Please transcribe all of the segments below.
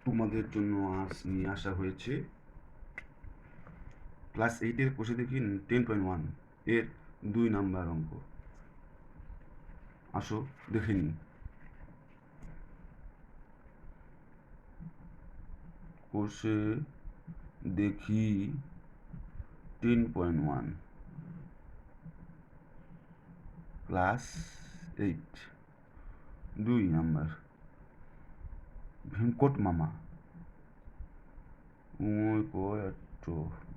তোমাদের জন্য আজ নিয়ে আসা হয়েছে ক্লাস 8-এর কোষে দেখি 10.1 এর 2 নাম্বার অঙ্ক। আসো দেখে নিই। কোষে দেখি 10.1 ক্লাস 8 2 নাম্বার। ভেঙ্কট মামা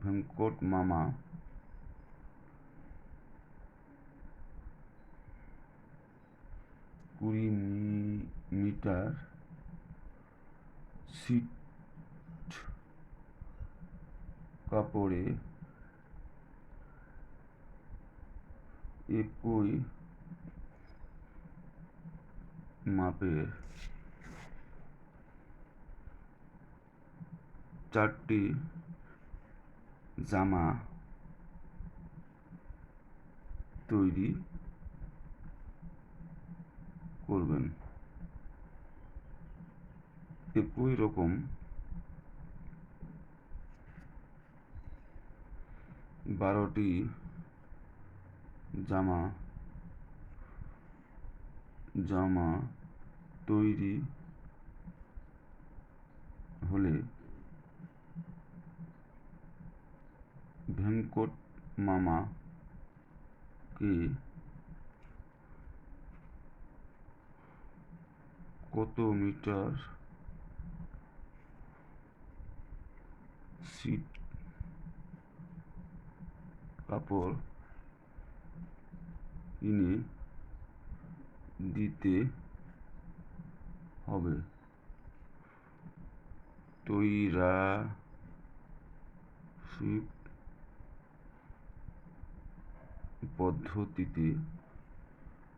ভেঙ্কট মামা কুড়ি মিটার সিট কাপড়ে একই মাপের 4টি জামা তৈরি করবেন। একই রকম 12টি জামা তৈরি হলে ভেঙ্কট মামাকে কত মিটার সিট কাপড় কিনে দিতে হবে? ত্রৈরাশিক পদ্ধতিতে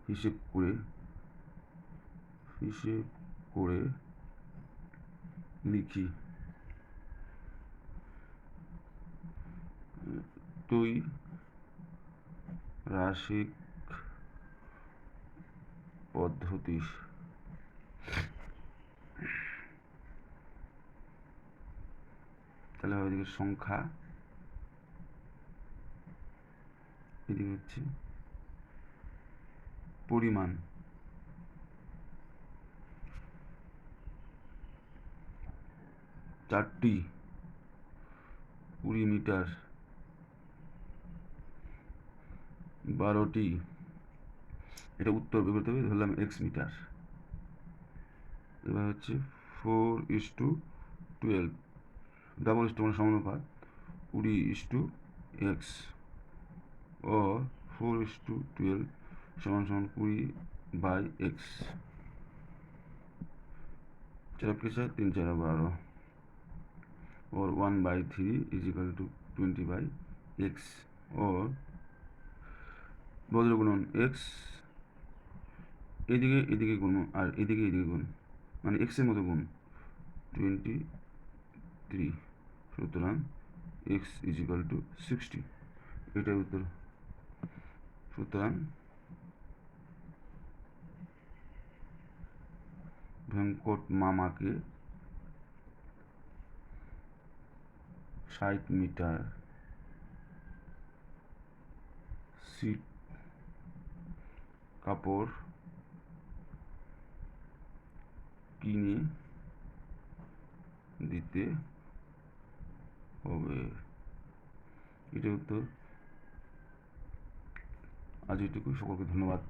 হিসেব করে লিখি। ত্রৈরাশিক পদ্ধতি তাহলে হবে এদিকে সংখ্যা, এদিকে হচ্ছে পরিমাণ। চারটি 20 মিটার, 12টি, এটা উত্তর বের করতে হবে, ধরলাম এক্স মিটার। এবার হচ্ছে 4:12 ডাবল ইস্টু মানে সমানুপাত 20:x ও 4:12 সমান 20/x। 4 3 4 12 और 1/3 = 20/x और বজ্র গুণন x এদিকে গুণ আর এদিকে গুণ, মানে x এর মতো গুণ 23। সুতরাং x = 60। এটাই উত্তর। সুতরাং ভেঙ্কট মামাকে 60 মিটার সিট কাপড় কিনে দিতে হবে। এটা উত্তর। আজ এটুকুই, সকলকে ধন্যবাদ।